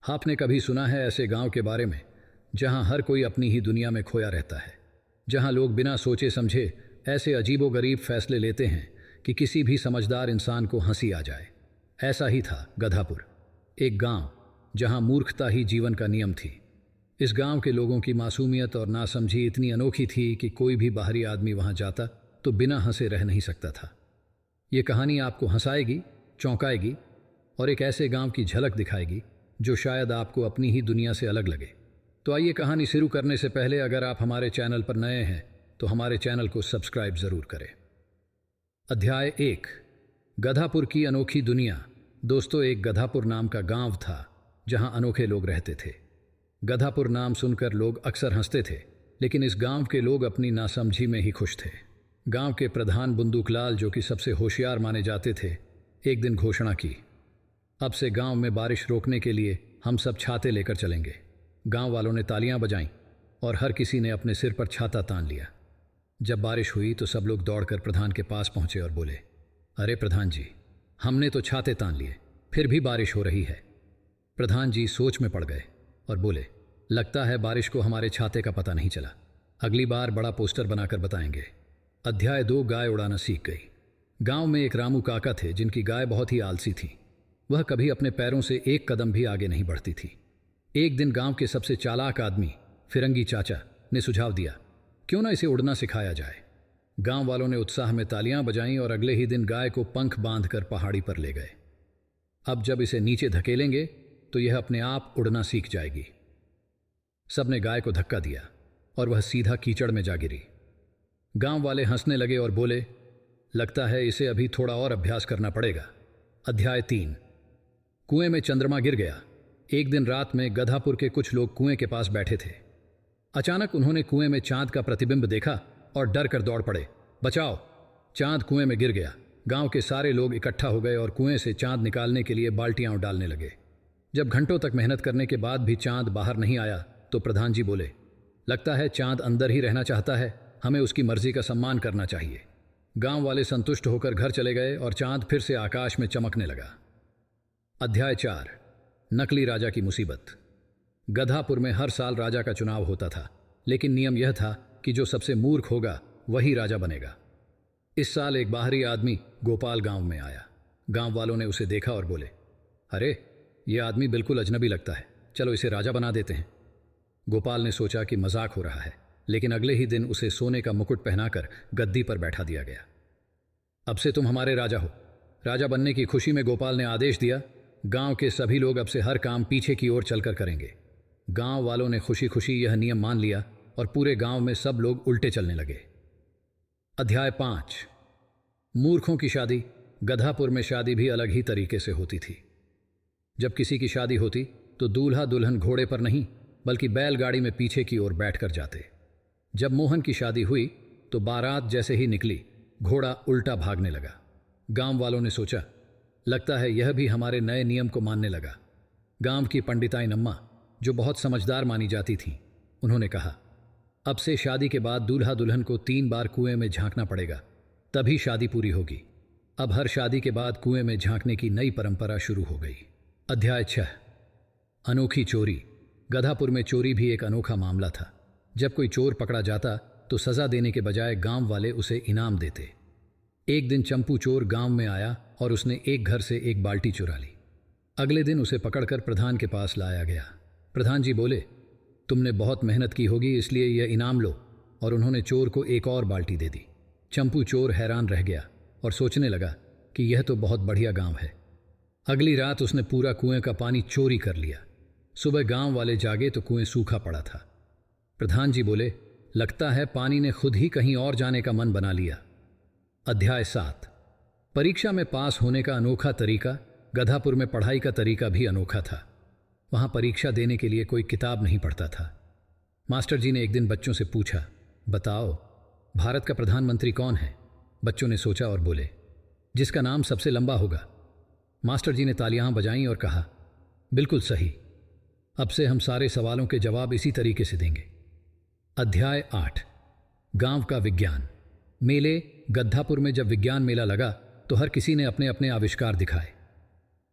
आपने कभी सुना है ऐसे गांव के बारे में जहां हर कोई अपनी ही दुनिया में खोया रहता है, जहां लोग बिना सोचे समझे ऐसे अजीबोगरीब फैसले लेते हैं कि किसी भी समझदार इंसान को हंसी आ जाए। ऐसा ही था गधापुर, एक गांव जहां मूर्खता ही जीवन का नियम थी। इस गांव के लोगों की मासूमियत और नासमझी इतनी अनोखी थी कि कोई भी बाहरी आदमी वहां जाता तो बिना हंसे रह नहीं सकता था। ये कहानी आपको हंसाएगी, चौंकाएगी और एक ऐसे गांव की झलक दिखाएगी जो शायद आपको अपनी ही दुनिया से अलग लगे। तो आइए, कहानी शुरू करने से पहले अगर आप हमारे चैनल पर नए हैं तो हमारे चैनल को सब्सक्राइब ज़रूर करें। अध्याय 1, गधापुर की अनोखी दुनिया। दोस्तों, एक गधापुर नाम का गांव था जहां अनोखे लोग रहते थे। गधापुर नाम सुनकर लोग अक्सर हंसते थे, लेकिन इस गांव के लोग अपनी नासमझी में ही खुश थे। गांव के प्रधान बंदूकलाल, जो कि सबसे होशियार माने जाते थे, एक दिन घोषणा की, अब से गांव में बारिश रोकने के लिए हम सब छाते लेकर चलेंगे। गांव वालों ने तालियां बजाईं और हर किसी ने अपने सिर पर छाता तान लिया। जब बारिश हुई तो सब लोग दौड़कर प्रधान के पास पहुंचे और बोले, अरे प्रधान जी, हमने तो छाते तान लिए, फिर भी बारिश हो रही है। प्रधान जी सोच में पड़ गए और बोले, लगता है बारिश को हमारे छाते का पता नहीं चला, अगली बार बड़ा पोस्टर बनाकर बताएंगे। अध्याय 2, गाय उड़ाना सीख गई। गांव में एक रामू काका थे जिनकी गाय बहुत ही आलसी थी। वह कभी अपने पैरों से एक कदम भी आगे नहीं बढ़ती थी। एक दिन गांव के सबसे चालाक आदमी फिरंगी चाचा ने सुझाव दिया, क्यों ना इसे उड़ना सिखाया जाए। गांव वालों ने उत्साह में तालियां बजाईं और अगले ही दिन गाय को पंख बांधकर पहाड़ी पर ले गए। अब जब इसे नीचे धकेलेंगे तो यह अपने आप उड़ना सीख जाएगी। सबने गाय को धक्का दिया और वह सीधा कीचड़ में जा गिरी। गांव वाले हंसने लगे और बोले, लगता है इसे अभी थोड़ा और अभ्यास करना पड़ेगा। अध्याय 3, कुएं में चंद्रमा गिर गया। एक दिन रात में गधापुर के कुछ लोग कुएं के पास बैठे थे। अचानक उन्होंने कुएं में चांद का प्रतिबिंब देखा और डर कर दौड़ पड़े, बचाओ, चांद कुएं में गिर गया। गांव के सारे लोग इकट्ठा हो गए और कुएं से चांद निकालने के लिए बाल्टियां डालने लगे। जब घंटों तक मेहनत करने के बाद भी चांद बाहर नहीं आया तो प्रधान जी बोले, लगता है चांद अंदर ही रहना चाहता है, हमें उसकी मर्जी का सम्मान करना चाहिए। गांव वाले संतुष्ट होकर घर चले गए और चांद फिर से आकाश में चमकने लगा। अध्याय 4, नकली राजा की मुसीबत। गधापुर में हर साल राजा का चुनाव होता था, लेकिन नियम यह था कि जो सबसे मूर्ख होगा वही राजा बनेगा। इस साल एक बाहरी आदमी गोपाल गांव में आया। गांव वालों ने उसे देखा और बोले, अरे ये आदमी बिल्कुल अजनबी लगता है, चलो इसे राजा बना देते हैं। गोपाल ने सोचा कि मजाक हो रहा है, लेकिन अगले ही दिन उसे सोने का मुकुट पहनाकर गद्दी पर बैठा दिया गया। अब से तुम हमारे राजा हो। राजा बनने की खुशी में गोपाल ने आदेश दिया, गांव के सभी लोग अब से हर काम पीछे की ओर चलकर करेंगे। गांव वालों ने खुशी खुशी यह नियम मान लिया और पूरे गांव में सब लोग उल्टे चलने लगे। अध्याय 5, मूर्खों की शादी। गधापुर में शादी भी अलग ही तरीके से होती थी। जब किसी की शादी होती तो दूल्हा दुल्हन घोड़े पर नहीं बल्कि बैलगाड़ी में पीछे की ओर बैठकर जाते। जब मोहन की शादी हुई तो बारात जैसे ही निकली, घोड़ा उल्टा भागने लगा। गांव वालों ने सोचा, लगता है यह भी हमारे नए नियम को मानने लगा। गांव की पंडिताइन अम्मा, जो बहुत समझदार मानी जाती थीं, उन्होंने कहा, अब से शादी के बाद दूल्हा दुल्हन को 3 बार कुएं में झांकना पड़ेगा, तभी शादी पूरी होगी। अब हर शादी के बाद कुएं में झांकने की नई परंपरा शुरू हो गई। अध्याय 6, अनोखी चोरी। गधापुर में चोरी भी एक अनोखा मामला था। जब कोई चोर पकड़ा जाता तो सजा देने के बजाय गांव वाले उसे इनाम देते। एक दिन चंपू चोर गांव में आया और उसने एक घर से एक बाल्टी चुरा ली। अगले दिन उसे पकड़कर प्रधान के पास लाया गया। प्रधान जी बोले, तुमने बहुत मेहनत की होगी, इसलिए यह इनाम लो, और उन्होंने चोर को एक और बाल्टी दे दी। चंपू चोर हैरान रह गया और सोचने लगा कि यह तो बहुत बढ़िया गांव है। अगली रात उसने पूरा कुएं का पानी चोरी कर लिया। सुबह गांव वाले जागे तो कुएं सूखा पड़ा था। प्रधान जी बोले, लगता है पानी ने खुद ही कहीं और जाने का मन बना लिया। अध्याय 7, परीक्षा में पास होने का अनोखा तरीका। गधापुर में पढ़ाई का तरीका भी अनोखा था। वहां परीक्षा देने के लिए कोई किताब नहीं पढ़ता था। मास्टर जी ने एक दिन बच्चों से पूछा, बताओ भारत का प्रधानमंत्री कौन है? बच्चों ने सोचा और बोले, जिसका नाम सबसे लंबा होगा। मास्टर जी ने तालियां बजाईं और कहा, बिल्कुल सही, अब से हम सारे सवालों के जवाब इसी तरीके से देंगे। अध्याय 8, गांव का विज्ञान। मेले। गधापुर में जब विज्ञान मेला लगा तो हर किसी ने अपने अपने आविष्कार दिखाए।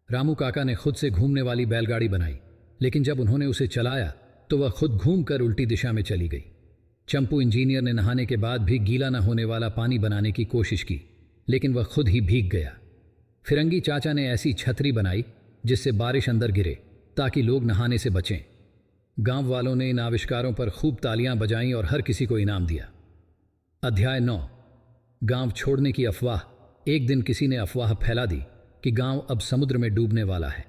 रामू काका ने खुद से घूमने वाली बैलगाड़ी बनाई, लेकिन जब उन्होंने उसे चलाया तो वह खुद घूमकर उल्टी दिशा में चली गई। चंपू इंजीनियर ने नहाने के बाद भी गीला न होने वाला पानी बनाने की कोशिश की, लेकिन वह खुद ही भीग गया। फिरंगी चाचा ने ऐसी छतरी बनाई जिससे बारिश अंदर गिरे ताकि लोग नहाने से बचें। गांव वालों ने इन आविष्कारों पर खूब तालियां बजाईं और हर किसी को इनाम दिया। अध्याय 9। गांव छोड़ने की अफवाह। एक दिन किसी ने अफवाह फैला दी कि गांव अब समुद्र में डूबने वाला है।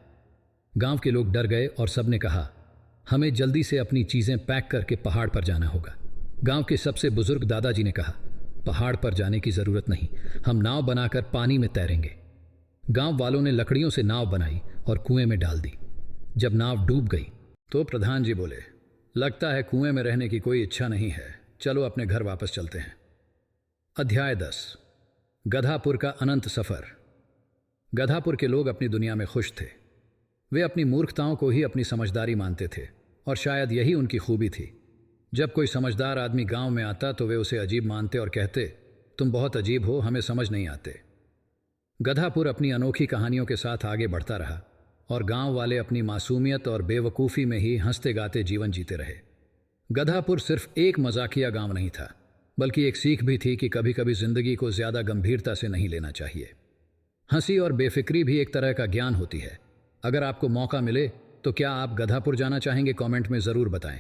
गांव के लोग डर गए और सबने कहा, हमें जल्दी से अपनी चीजें पैक करके पहाड़ पर जाना होगा। गांव के सबसे बुजुर्ग दादाजी ने कहा, पहाड़ पर जाने की जरूरत नहीं, हम नाव बनाकर पानी में तैरेंगे। गांव वालों ने लकड़ियों से नाव बनाई और कुएं में डाल दी। जब नाव डूब गई तो प्रधान जी बोले, लगता है कुएं में रहने की कोई इच्छा नहीं है, चलो अपने घर वापस चलते हैं। अध्याय 10। गधापुर का अनंत सफर। गधापुर के लोग अपनी दुनिया में खुश थे। वे अपनी मूर्खताओं को ही अपनी समझदारी मानते थे और शायद यही उनकी खूबी थी। जब कोई समझदार आदमी गांव में आता तो वे उसे अजीब मानते और कहते, तुम बहुत अजीब हो, हमें समझ नहीं आते। गधापुर अपनी अनोखी कहानियों के साथ आगे बढ़ता रहा और गांव वाले अपनी मासूमियत और बेवकूफ़ी में ही हंसते गाते जीवन जीते रहे। गधापुर सिर्फ एक मजाकिया गांव नहीं था, बल्कि एक सीख भी थी कि कभी कभी जिंदगी को ज़्यादा गंभीरता से नहीं लेना चाहिए। हंसी और बेफिक्री भी एक तरह का ज्ञान होती है। अगर आपको मौका मिले तो क्या आप गधापुर जाना चाहेंगे? कमेंट में ज़रूर बताएं।